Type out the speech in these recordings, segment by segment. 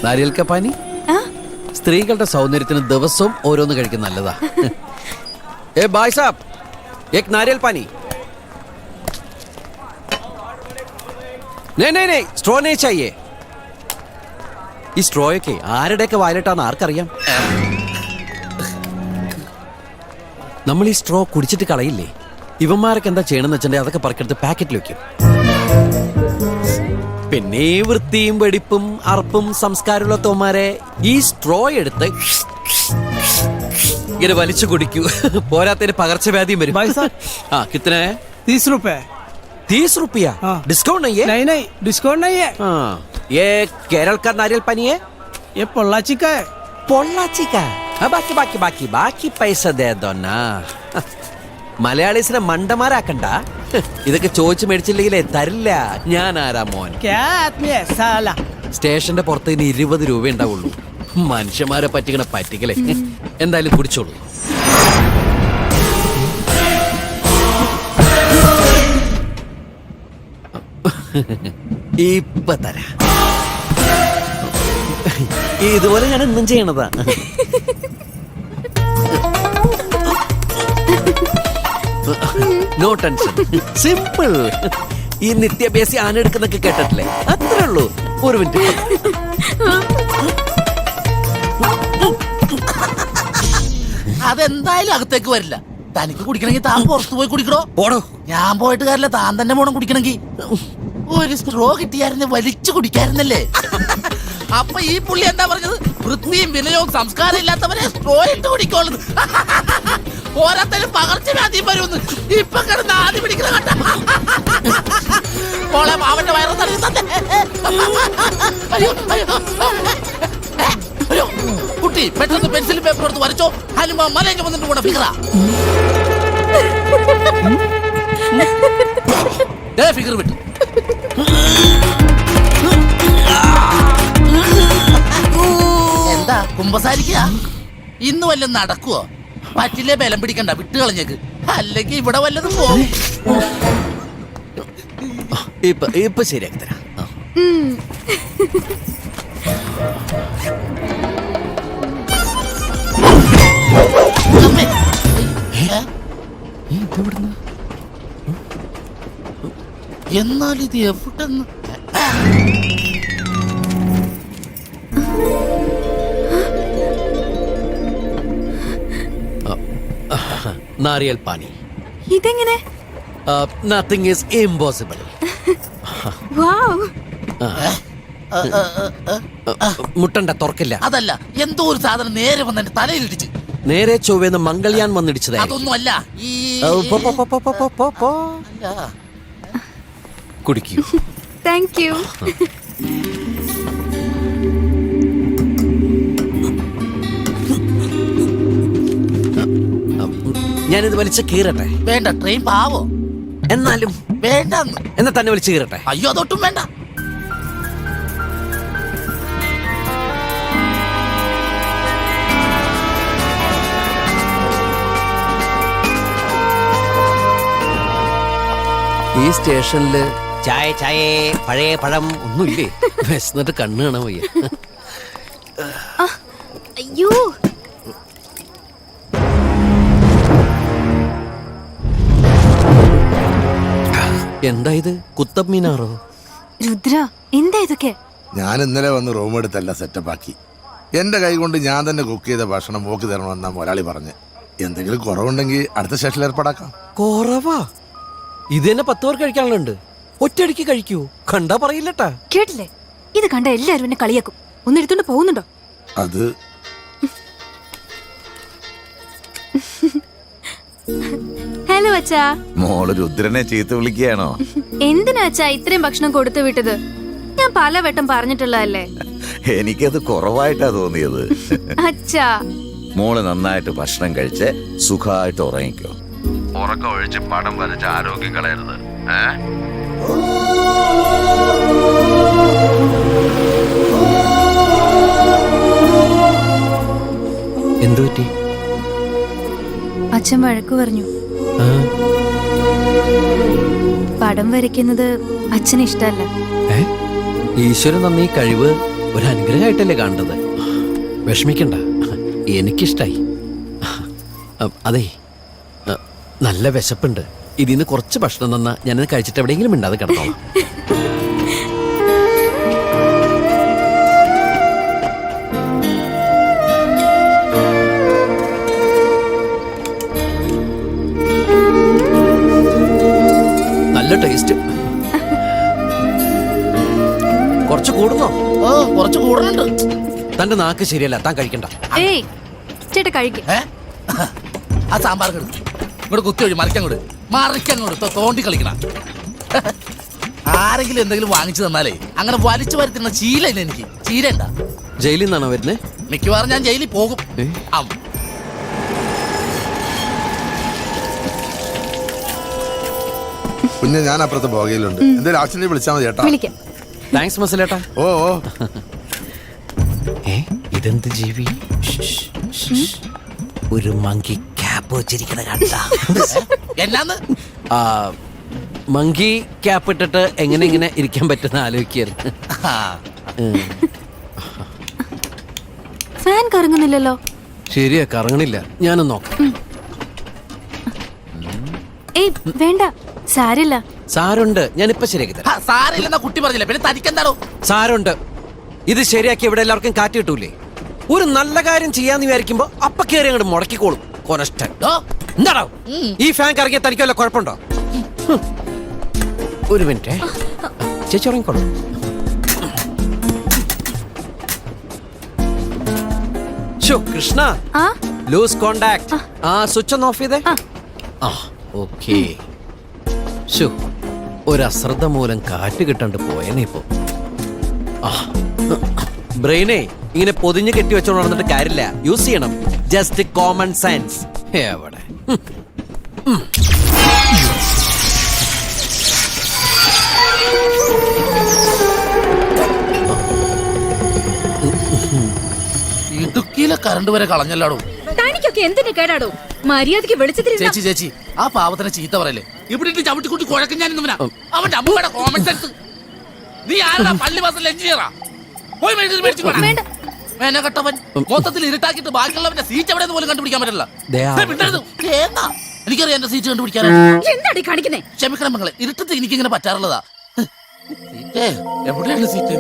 നാരിയൽ കാ പാനി സ്ത്രീകളുടെ സൗന്ദര്യത്തിന് ദിവസവും ഓരോന്ന് കഴിക്കുന്ന നല്ലതാ. ഏ ഭായ് സാബ്, ഏക് നാരിയൽ പാനി. नहीं स्ट्रॉ नहीं चाहिए. ഈ സ്ട്രോയൊക്കെ ആരുടെയൊക്കെ വായിലിട്ടാന്ന് ആർക്കറിയാം. നമ്മൾ ഈ സ്ട്രോ കുടിച്ചിട്ട് കളയില്ലേ? ഇവന്മാരൊക്കെ എന്താ ചെയ്യണമെന്ന് വെച്ചിട്ടുണ്ടെങ്കിൽ അതൊക്കെ പറക്കെടുത്ത് പാക്കറ്റിൽ വെക്കും. പിന്നെ വൃത്തിയും വെടിപ്പും അറപ്പും സംസ്കാരമുള്ള തോമാരെ ഈ സ്ട്രോ എടുത്ത് ഇങ്ങനെ വലിച്ചു കുടിക്കൂ. പോരാത്തതിന് പകർച്ചവ്യാധിയും വരും. ആ കിത്തനെ? 30 रुपए. 30 रुपया डिस्काउंट नहीं है? नहीं डिस्काउंट नहीं है. हाँ, ये केरल का नारियल पानी है? ये पोल्लाची का है. पोल्लाची का? हाँ, ബാക്കി പൈസ ദേ ദോ നാ. മലയാളീസിനെ മണ്ടന്മാരാക്കണ്ട. ഇതൊക്കെ ചോദിച്ചു മേടിച്ചില്ലെങ്കിലേ തരില്ല. ഞാൻ ആരാ മോൻ? സ്റ്റേഷന്റെ പുറത്ത് ഇനി 20 രൂപ ഉണ്ടാവുള്ളൂ. മനുഷ്യന്മാരെ പറ്റിക്കണ പറ്റിക്കലേ. എന്തായാലും കുടിച്ചോളൂ. ഇപ്പൊ തരാ. ഇതുപോലെ ഞാൻ എന്നും ചെയ്യണതാ. No tension, simple. ഈ നിത്യാഭ്യാസി ആനെടുക്കുന്നൊക്കെ കേട്ടിട്ടില്ലേ? അത്രേ ഉള്ളൂ. ഒരു മിനിറ്റ്. അതെന്തായാലും അകത്തേക്ക് വരില്ല. തനിക്ക് കുടിക്കണമെങ്കിൽ താൻ പുറത്തു പോയി കുടിക്കണോ? പോടോ. ഞാൻ പോയിട്ട് കാര്യമില്ല, താൻ തന്നെ പോണം കുടിക്കണമെങ്കിൽ. ഒരു സ്ട്രോ കിട്ടിയായിരുന്നു വലിച്ചു കുടിക്കായിരുന്നല്ലേ? അപ്പൊ ഈ പുള്ളി എന്താ പറഞ്ഞത്? വൃത്തിയും വിനയവും സംസ്കാരം ഇല്ലാത്തവരെ സ്ട്രോ ഇട്ട് കുടിക്കോളുന്നത്. ഓരോരുത്തരും പകർച്ചവ്യാധിയും വരുമെന്ന് ഇപ്പൊ കിടന്ന് ആദ്യം പിടിക്കുന്ന കണ്ട. മോളെ മാവന്റെ വയറ് തള്ളി തന്നെ. അയ്യോ കുട്ടി, പെട്ടെന്ന് പെൻസിൽ പേപ്പർ എടുത്ത് വരച്ചോ. ഹനുമാൻ മലയൊക്കെ വന്നിട്ട് കൂടെ ഫിഗറാ. ഫിഗർ വിട്ടു. എന്താ കുമ്പസാരിക്കുക? ഇന്ന് വല്ലതും നടക്കുവോ? പറ്റില്ലേ ബലം പിടിക്കണ്ട, വിട്ട് കളഞ്ഞേക്ക്. അല്ലെങ്കിൽ ഇവിടെ വല്ലതും പോകും. ഇപ്പൊ ശരിയാക്കി തരാം. എന്നാൽ ഇത് എവിടെന്ന്? നാരിയൽ പാനി. ഇതെങ്ങനെ? Nothing is impossible. മുട്ടണ്ട, തുറക്കില്ല. അതല്ല, എന്തോ ഒരു സാധനം നേരെ വന്ന് എന്റെ തലയിലിടിച്ച്. നേരെ ചൊവ്വേന്ന് മംഗൾയാൻ വന്നിടിച്ചത്. അതൊന്നും അല്ല. കുടിക്കൂ. Thank you. ഞാനിത് വലിച്ച് കീറട്ടെ? വേണ്ട, ട്രെയിൻ പാവോ. എന്നാലും വേണ്ട. എന്നാ തന്നെ വലിച്ച് കീറട്ടെ? അയ്യോ, അതൊട്ടും വേണ്ട. ഈ സ്റ്റേഷനില് ചായ ചായ പഴയ പഴം ഒന്നുമില്ലേ? വിശന്നിട്ട് കണ്ണ് കാണാൻ വയ്യ. അയ്യോ, എന്താ ഇത്? കുത്തബ് മീനാറോ? രുദ്ര, എന്താ ഇതൊക്കെ? ഞാൻ ഇന്നലെ വന്ന് റൂം എടുത്തെല്ലാം സെറ്റപ്പ് ആക്കി. എന്റെ കൈ കൊണ്ട് ഞാൻ തന്നെ കുക്ക് ചെയ്ത ഭക്ഷണം മോക്ക് തരണമെന്നാ മുതലാളി പറഞ്ഞ്. എന്തെങ്കിലും കുറവുണ്ടെങ്കിൽ അടുത്ത സ്റ്റേഷനിൽ ഏർപ്പാടാക്കാം. കുറവാ? ഇത് തന്നെ 10 പേർ കഴിക്കാനുണ്ട്. ഒറ്റയടിക്ക് കഴിക്കൂ. കണ്ടാ പറയില്ലട്ടാ. കേട്ടില്ലേ? ഇത് കണ്ട എല്ലാരും എന്നെ കളിയാക്കും. ഒന്ന് എടുത്തോണ്ട് പോകുന്നുണ്ടോ? അത് ഹലോ അച്ഛാ. മോള് രുദ്രനെ ചീത്ത വിളിക്കുകയാണോ? എന്തിനാ അച്ഛാ ഇത്രയും ഭക്ഷണം കൊടുത്തു വിട്ടത്? ഞാൻ പലവട്ടം പറഞ്ഞിട്ടുള്ളതല്ലേ. എനിക്കത് കുറവായിട്ടാ തോന്നിയത്. അച്ഛാ, മോള് നന്നായിട്ട് ഭക്ഷണം കഴിച്ച് സുഖമായിട്ട് ഉറങ്ങിക്കോ. ഉറക്കം ഒഴിച്ച് പടം വരച്ച് ആരോഗ്യം കളയരുത്. എന്തു പറ്റി? അച്ഛൻ വഴക്കു പറഞ്ഞു. പടം വരയ്ക്കുന്നത് അച്ഛന് ഇഷ്ടല്ല. ഈശ്വരൻ തന്ന ഈ കഴിവ് ഒരു അനുഗ്രഹമായിട്ടല്ലേ കാണേണ്ടത്. വിഷമിക്കണ്ട, എനിക്കിഷ്ടായി. അതെ, നല്ല വിശപ്പുണ്ട്. ഇതിന്ന് കുറച്ച് ഭക്ഷണം തന്നാ ഞാനത് കഴിച്ചിട്ട് എവിടെയെങ്കിലും മിണ്ടാതെ കിടന്നോളാം. നല്ല ടേസ്റ്റ്. കുറച്ച് കൂടുന്നോ? ഓ കുറച്ച് കൂടുതലുണ്ട്. തന്റെ നാക്ക് ശരിയല്ല, താൻ കഴിക്കണ്ട. ഏയ് ചേട്ടാ കഴിക്ക്. ആ സാമ്പാർ കെടുക്കും ഇങ്ങോട്ട് കുത്തി ഒഴി മറിക്കങ്ങോട്ട് മറിക്കങ്ങോട്ട് തോണ്ടി കളിക്കണ. ആരെങ്കിലും എന്തെങ്കിലും വാങ്ങിച്ചു തന്നാലേ അങ്ങനെ വലിച്ചു വരുത്തുന്ന ശീലമില്ല എനിക്ക്. ശീലണ്ട. ജയിലിൽ നിന്നാണോ വരുന്നേ? മിക്കവാറും ഞാൻ ജയിലിൽ പോകും. കുഞ്ഞെ, ഞാൻ അപ്പുറത്തെ ബോഗയിലുണ്ട്. എന്തെങ്കിലും ആക്സിഡന്റ് വിളിച്ചാൽ മതി ചേട്ടാ. വിളിക്കാം. താങ്ക്സ് മസലേട്ടാ. ഓ ഓ, ഇതെന്ത് ജീവി? ഒരു മങ്കി ക്യാപ്പ് വെച്ചിരിക്കണ കണ്ട. എന്നാന്ന് മങ്കി ക്യാപ്പ് ഇട്ടിട്ട് എങ്ങനെ ഇങ്ങനെ ഇരിക്കാൻ പറ്റുന്ന ആലോചിക്കായിരുന്നു. ഫാൻ കറങ്ങുന്നില്ലല്ലോ. ശരിയാ, കറങ്ങണില്ല. ഞാനൊന്ന് നോക്കാം. ഏയ് വേണ്ട, സാരില്ല. സാരുണ്ട്, ഞാനിപ്പോ ശരിയാക്കി തരാം. സാരില്ലെന്ന കുട്ടി പറഞ്ഞില്ല, പിന്നെ തനിക്കെന്താണോ? സാരുണ്ട്. ഇത് ശരിയാക്കി ഇവിടെ എല്ലാവർക്കും കാറ്റ് കിട്ടൂലേ? ഒരു നല്ല കാര്യം ചെയ്യാന്ന് വിചാരിക്കുമ്പോ അപ്പ കയറി അങ്ങോട്ട് മുടക്കിക്കോളും. കൊനഷ്ടൻ. എന്താണോ ഈ ഫാൻ കറങ്ങിയ തനിക്ക് വല്ല കുഴപ്പമുണ്ടോ? ഒരു മിനിറ്റ് ചേച്ചി, ഉറങ്ങിക്കോളൂ. Krishna, loose contact. സ്വിച്ച് ഒന്ന് ഓഫ് ചെയ്തേ. ഓക്കേ. ഒരു അശ്രദ്ധ മൂലം കാറ്റ് കിട്ടാണ്ട് പോയനെ ഇപ്പോ. ബ്രെയിനെ ഇങ്ങനെ പൊതിഞ്ഞ് കെട്ടി വെച്ചോണ്ട് നടന്നിട്ട് കാര്യമില്ല. യൂസ് ചെയ്യണം ജസ്റ്റ് കോമൺ സെൻസ്. എവിടെ ഇടുക്കിയിലെ കറണ്ട് വരെ കളഞ്ഞല്ലാടോ. തനിക്കൊക്കെ എന്തിനു കേടാടോ? മര്യാദക്ക് വെളിച്ചത്തിൽ ചേച്ചി ചേച്ചി, ആ പാവത്തിനെ ചീത്ത പറയല്ലേ. ഇവിടെ ഇട്ട് ചവിട്ടിക്കൂട്ടി കുഴക്കും ഞാൻ ഇന്നവനാ. അവന്റെ അമ്മയുടെ കോമൺ സെൻസ്. നീ ആരാ? പള്ളി മാസം എഞ്ചിനീയറാ? പോയി മേടിച്ചു കട്ടവൻ. മൊത്തത്തിൽ ഇരുട്ടാക്കിയിട്ട് ബാക്കിയുള്ളവന്റെ സീറ്റ് എവിടെ പോലും കണ്ടുപിടിക്കാൻ പറ്റില്ല. എനിക്കറിയാം എന്റെ സീറ്റ് കണ്ടുപിടിക്കാനാണ്. കാണിക്കുന്നേ? ക്ഷമിക്കണം മകളെ, ഇരുട്ടത്ത് എനിക്കിങ്ങനെ പറ്റാറുള്ളതാ. സീറ്റേ എവിടെയാണ് സീറ്റ്?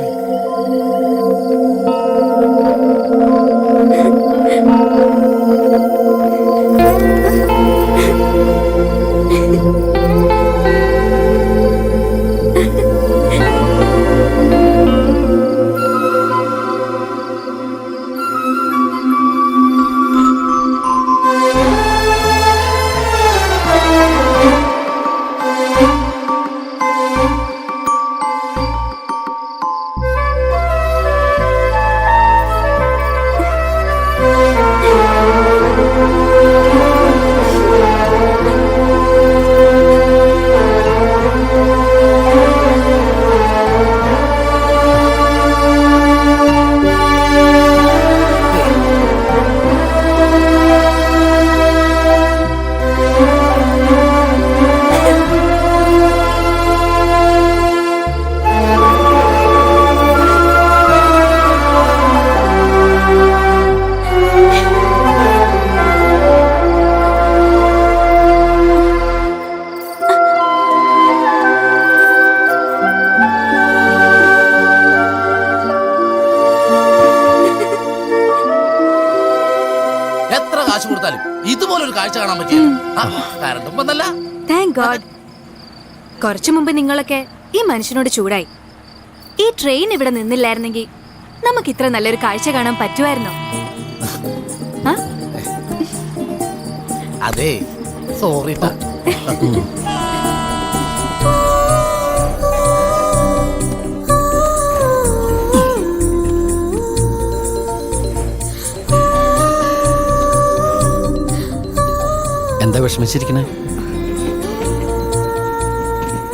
ഇതുപോലൊരു കാഴ്ച കാണാൻ പറ്റില്ല. Thank God. കുറച്ചു മുമ്പ് നിങ്ങളൊക്കെ ഈ മനുഷ്യനോട് ചൂടായി. ഈ ട്രെയിൻ ഇവിടെ നിന്നില്ലായിരുന്നെങ്കിൽ നമുക്ക് ഇത്ര നല്ലൊരു കാഴ്ച കാണാൻ പറ്റുമായിരുന്നോ? അതെ, സോറി. എന്താ വിഷമിച്ചിരിക്കണേ?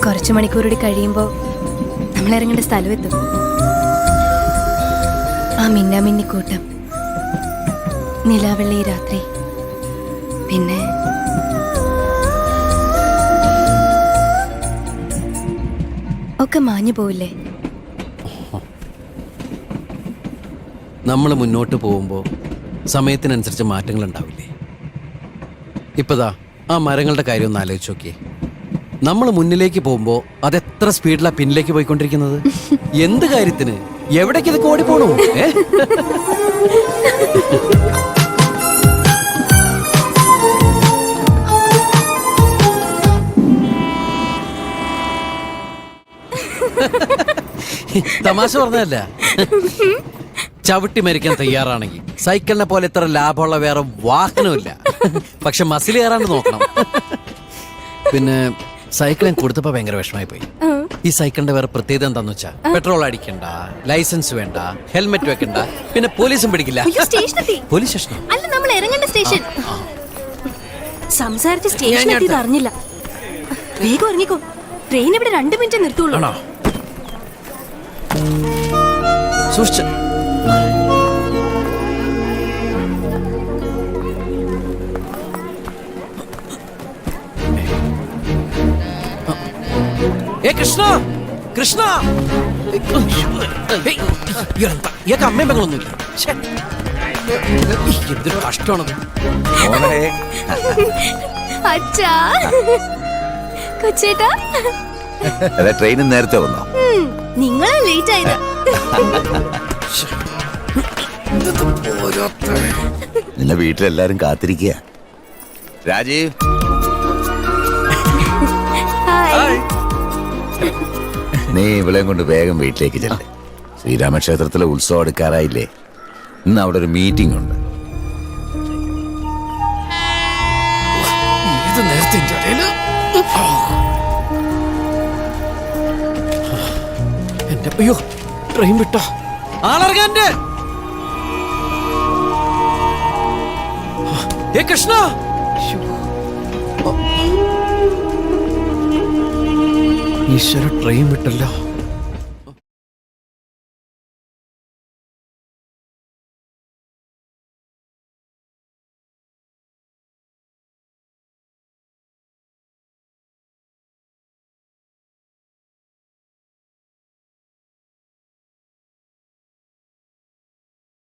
കുറച്ചു മണിക്കൂറുകൂടി കഴിയുമ്പോ നമ്മൾ ഇറങ്ങേണ്ട സ്ഥലമെത്തും. ആ മിന്നാമിന്നിക്കൂട്ടം, നിലാവെള്ളി രാത്രി, പിന്നെ ഒക്കെ മാഞ്ഞു പോവില്ലേ? നമ്മൾ മുന്നോട്ട് പോകുമ്പോൾ സമയത്തിനനുസരിച്ച് മാറ്റങ്ങൾ ഉണ്ടാവില്ലേ? ഇപ്പതാ ആ മരങ്ങളുടെ കാര്യം ഒന്ന് ആലോചിച്ച് നോക്കിയേ. നമ്മൾ മുന്നിലേക്ക് പോകുമ്പോൾ അതെത്ര സ്പീഡിലാണ് പിന്നിലേക്ക് പോയിക്കൊണ്ടിരിക്കുന്നത്. എന്ത് കാര്യത്തിന്? എവിടേക്ക് ഇതൊക്കെ ഓടിപ്പോണു? തമാശ പറഞ്ഞതല്ല. ചവിട്ടി മരിക്കാൻ തയ്യാറാണെങ്കിൽ സൈക്കിളിനെ പോലെ ഇത്ര ലാഭമുള്ള വേറെ വാഹനമില്ല. പക്ഷെ മസിൽ കയറാണ്ട് നോക്കണം. പിന്നെ സൈക്കിൾ ഞാൻ കൊടുത്തപ്പോ ഭയങ്കര വിഷമായി പോയി. ഈ സൈക്കിളിന്റെ വേറെ പ്രത്യേകത എന്താന്ന് വെച്ചാ പെട്രോൾ അടിക്കണ്ട, ലൈസൻസ് വേണ്ട, ഹെൽമെറ്റ് വെക്കണ്ട, പിന്നെ പോലീസും പിടിക്കില്ല. പോലീസ് സ്റ്റേഷനോ? അല്ല, നമ്മൾ ഇറങ്ങേണ്ട സ്റ്റേഷൻ. സംസാരിച്ച് സ്റ്റേഷൻ എത്തിയത് അറിഞ്ഞില്ല. വേഗം ഇറങ്ങിക്കോ, ട്രെയിൻ ഇവിടെ 2 മിനിറ്റ് നിർത്തുള്ളൂ. ആണോ? സൂക്ഷിച്ച്. ഏ കൃഷ്ണ, കൃഷ്ണ, ഇയാൾക്ക് അമ്മയും പെങ്ങളൊന്നുമില്ല. എന്തൊരു കഷ്ടമാണത്. മോനെ, അച്ഛാ, കൊച്ചേട്ടാ, അതെ ട്രെയിൻ നേരത്തെ വന്നോ? നിങ്ങൾ ലേറ്റ് ആയത്. നിന്നെ വീട്ടിലെല്ലാരും കാത്തിരിക്കുക. രാജീവ്, നീ ഇവളെയും കൊണ്ട് വേഗം വീട്ടിലേക്ക് ചെല്ലേ. ശ്രീരാമക്ഷേത്രത്തിലെ ഉത്സവം എടുക്കാറായില്ലേ? ഇന്ന് അവിടെ ഒരു മീറ്റിംഗ് ഉണ്ട്. ഇത് നേരത്തെ എന്റെ അയ്യോ, ട്രെയിൻ വിട്ടോ? ആളിറങ്ങാൻ്റെ. ഏ കൃഷ്ണ, ഈശ്വര ട്രെയിൻ വിട്ടല്ലോ.